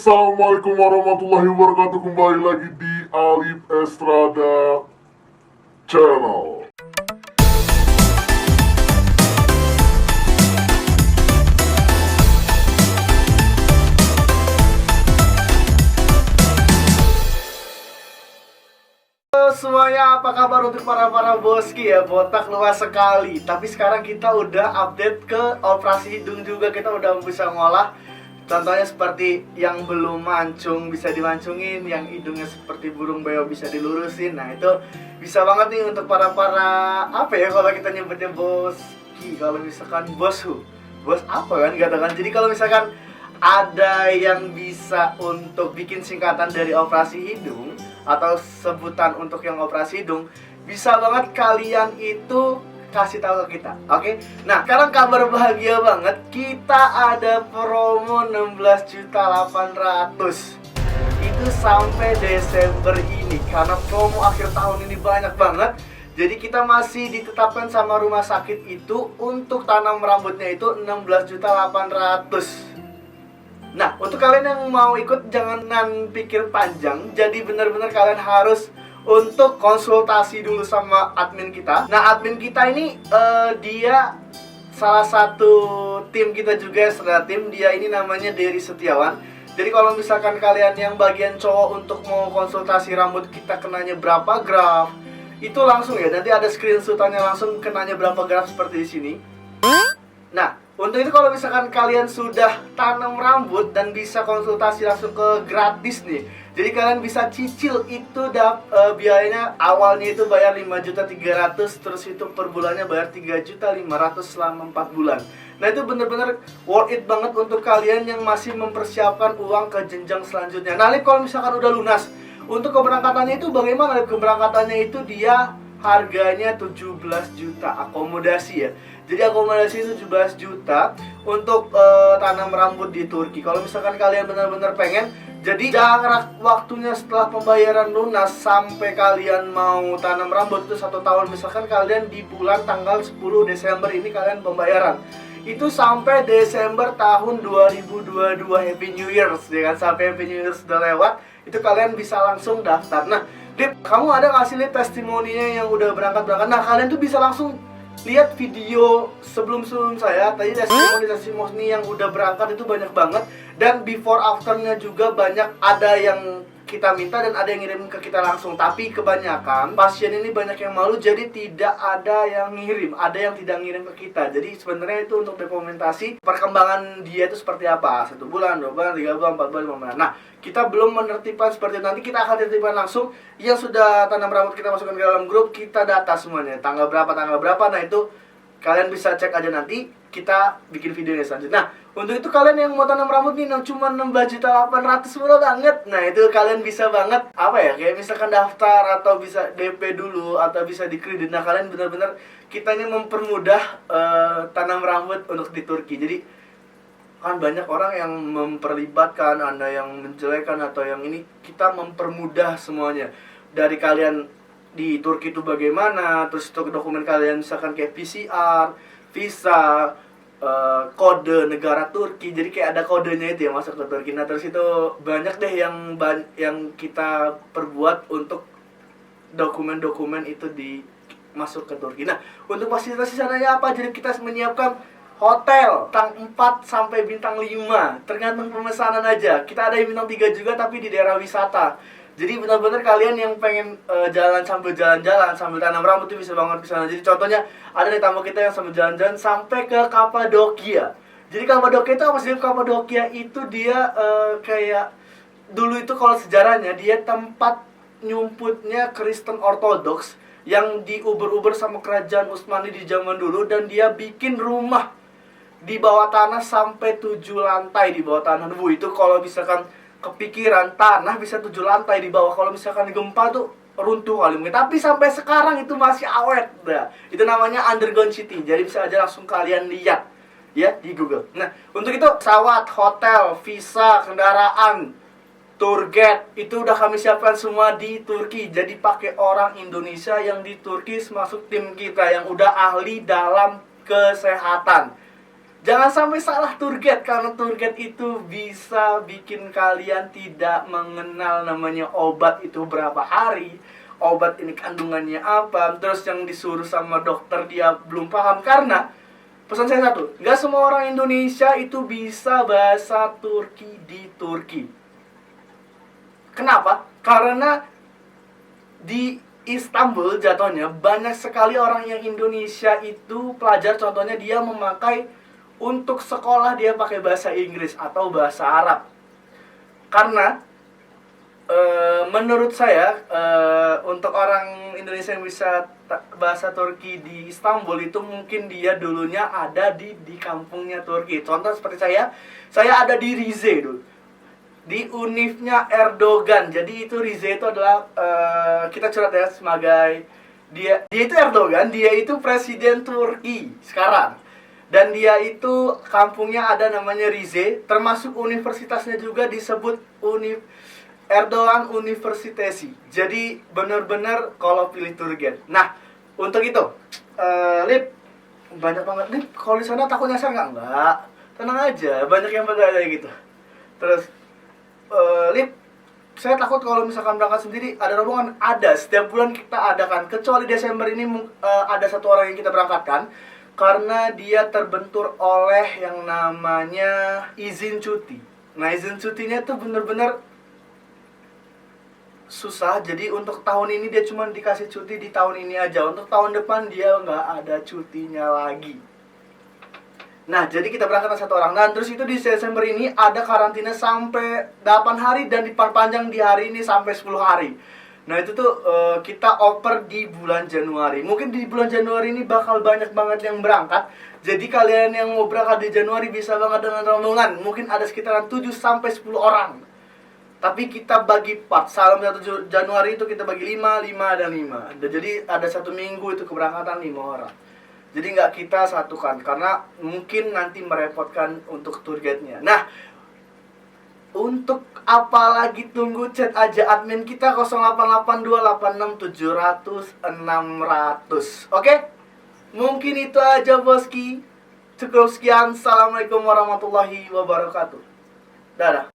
Assalamualaikum warahmatullahi wabarakatuh. Kembali lagi di Alif Estrada Channel. Halo semuanya, apa kabar untuk para boski ya? Botak luas sekali. Tapi sekarang kita udah update ke operasi hidung juga. Kita udah bisa ngolah. Contohnya seperti yang belum mancung bisa dimancungin, yang hidungnya seperti burung beo bisa dilurusin. Nah itu bisa banget nih untuk para apa ya kalau kita nyebutnya boski. Kalau misalkan bosku, bos apa kan katakan. Jadi kalau misalkan ada yang bisa untuk bikin singkatan dari operasi hidung atau sebutan untuk yang operasi hidung, bisa banget kalian itu kasih tahu ke kita, oke? Nah, sekarang kabar bahagia banget, kita ada promo 16.800.000 itu sampai Desember ini. Karena promo akhir tahun ini banyak banget, jadi kita masih ditetapkan sama rumah sakit itu untuk tanam rambutnya itu 16.800.000. Nah, untuk kalian yang mau ikut jangan pikir panjang. Jadi benar-benar kalian harus untuk konsultasi dulu sama admin kita. Nah, admin kita ini dia salah satu tim kita juga, setelah tim dia ini namanya Dery Setiawan. Jadi kalau misalkan kalian yang bagian cowok untuk mau konsultasi rambut kita kenanya berapa graf, itu langsung ya, nanti ada screenshotannya langsung kenanya berapa graf seperti di sini. Nah, untuk itu kalau misalkan kalian sudah tanam rambut dan bisa konsultasi langsung ke gratis nih. Jadi kalian bisa cicil itu biayanya awalnya itu bayar 5.300.000, terus itu per bulannya bayar 3.500.000 selama 4 bulan. Nah itu bener-bener worth it banget untuk kalian yang masih mempersiapkan uang ke jenjang selanjutnya. Nah Lip, kalau misalkan udah lunas, untuk keberangkatannya itu bagaimana Lip? Keberangkatannya itu dia harganya 17 juta akomodasi ya. Jadi akomodasi 17 juta untuk tanam rambut di Turki. Kalau misalkan kalian benar-benar pengen, jadi jarak waktunya setelah pembayaran lunas sampai kalian mau tanam rambut itu 1 tahun. Misalkan kalian di bulan tanggal 10 Desember ini kalian pembayaran, itu sampai Desember tahun 2022. Happy New Year ya kan? Sampai Happy New Year sudah lewat, itu kalian bisa langsung daftar. Nah Dip, kamu ada nggak sih testimoninya yang udah berangkat? Nah kalian tuh bisa langsung lihat video sebelum saya. Tadi testimoni yang udah berangkat itu banyak banget. Dan before afternya juga banyak. Ada yang kita minta dan ada yang ngirim ke kita langsung. Tapi kebanyakan pasien ini banyak yang malu, jadi tidak ada yang ngirim. Ada yang tidak ngirim ke kita. Jadi sebenarnya itu untuk dokumentasi perkembangan dia itu seperti apa. 1 bulan, 2 bulan, 3 bulan, 4 bulan, 5 bulan. Nah kita belum menertibkan seperti itu. Nanti kita akan tertibkan langsung. Yang sudah tanam rambut kita masukkan ke dalam grup, kita data semuanya, tanggal berapa. Nah itu kalian bisa cek aja, nanti kita bikin videonya selanjutnya. Nah untuk itu kalian yang mau tanam rambut nih cuma 16.800.000 murah banget. Nah itu kalian bisa banget apa ya, kayak misalkan daftar atau bisa DP dulu atau bisa dikredit. Nah kalian benar-benar kita ini mempermudah tanam rambut untuk di Turki. Jadi kan banyak orang yang memperlibatkan, ada yang menjelekan atau yang ini, kita mempermudah semuanya. Dari kalian di Turki itu bagaimana, terus itu dokumen kalian misalkan kayak PCR, visa, kode negara Turki, jadi kayak ada kodenya itu ya masuk ke Turki. Nah terus itu banyak deh yang kita perbuat untuk dokumen-dokumen itu masuk ke Turki. Nah untuk fasilitas di sana ya apa? Jadi kita menyiapkan hotel bintang 4 sampai bintang 5, tergantung pemesanan aja. Kita ada yang bintang 3 juga tapi di daerah wisata. Jadi benar-benar kalian yang pengen jalan sambil tanam rambut itu bisa banget ke sana. Jadi contohnya ada nih tamu kita yang sambil jalan-jalan sampai ke Kapadokia. Jadi Kapadokia itu apa sih? Kapadokia itu dia kayak dulu itu kalau sejarahnya dia tempat nyumputnya Kristen Ortodoks yang diuber-uber sama kerajaan Utsmani di zaman dulu, dan dia bikin rumah di bawah tanah sampai 7 lantai di bawah tanah. Itu kalau misalkan kepikiran tanah bisa 7 lantai di bawah, kalau misalkan gempa tuh runtuh kali mungkin. Tapi sampai sekarang itu masih awet. Nah, itu namanya underground city. Jadi bisa aja langsung kalian lihat ya di Google. Nah, untuk itu pesawat, hotel, visa, kendaraan, tour guide itu udah kami siapkan semua di Turki. Jadi pakai orang Indonesia yang di Turki masuk tim kita yang udah ahli dalam kesehatan. Jangan sampai salah tour guide, karena tour guide itu bisa bikin kalian tidak mengenal namanya obat itu berapa hari, obat ini kandungannya apa, terus yang disuruh sama dokter dia belum paham. Karena pesan saya satu, gak semua orang Indonesia itu bisa bahasa Turki di Turki. Kenapa? Karena di Istanbul jatuhnya banyak sekali orang yang Indonesia itu pelajar, contohnya dia memakai untuk sekolah dia pakai bahasa Inggris atau bahasa Arab. Karena menurut saya untuk orang Indonesia yang bisa bahasa Turki di Istanbul itu mungkin dia dulunya ada di kampungnya Turki. Contoh seperti saya ada di Rize dulu, di univnya Erdogan. Jadi itu Rize itu adalah kita curhat ya sebagai dia itu Erdogan, dia itu presiden Turki sekarang. Dan dia itu kampungnya ada namanya Rize, termasuk universitasnya juga disebut Erdogan Universitesi. Jadi benar-benar kalau pilih tour guide. Nah, untuk itu, Lip, banyak banget Lip. Kalau di sana takut nyasar nggak? Enggak, tenang aja, banyak yang bergaya gitu. Terus, Lip, saya takut kalau misalkan berangkat sendiri ada rombongan. Ada, setiap bulan kita adakan. Kecuali Desember ini ada satu orang yang kita berangkatkan, karena dia terbentur oleh yang namanya izin cuti. Nah, izin cutinya tuh bener-bener susah. Jadi untuk tahun ini dia cuma dikasih cuti di tahun ini aja. Untuk tahun depan dia nggak ada cutinya lagi. Nah, jadi kita berangkat satu orang. Nah, terus itu di Desember ini ada karantina sampai 8 hari dan diperpanjang di hari ini sampai 10 hari. Nah, itu tuh kita oper di bulan Januari. Mungkin di bulan Januari ini bakal banyak banget yang berangkat. Jadi kalian yang mau berangkat di Januari bisa banget dengan rombongan. Mungkin ada sekitaran 7 sampai 10 orang. Tapi kita bagi part. Salam 1 Januari itu kita bagi 5, 5, dan 5. Jadi ada 1 minggu itu keberangkatan 5 orang. Jadi nggak kita satukan, karena mungkin nanti merepotkan untuk tour guide-nya. Nah, untuk apalagi tunggu, chat aja admin kita 088286700600. Oke? Mungkin itu aja boski. Cukup sekian. Assalamualaikum warahmatullahi wabarakatuh. Dadah.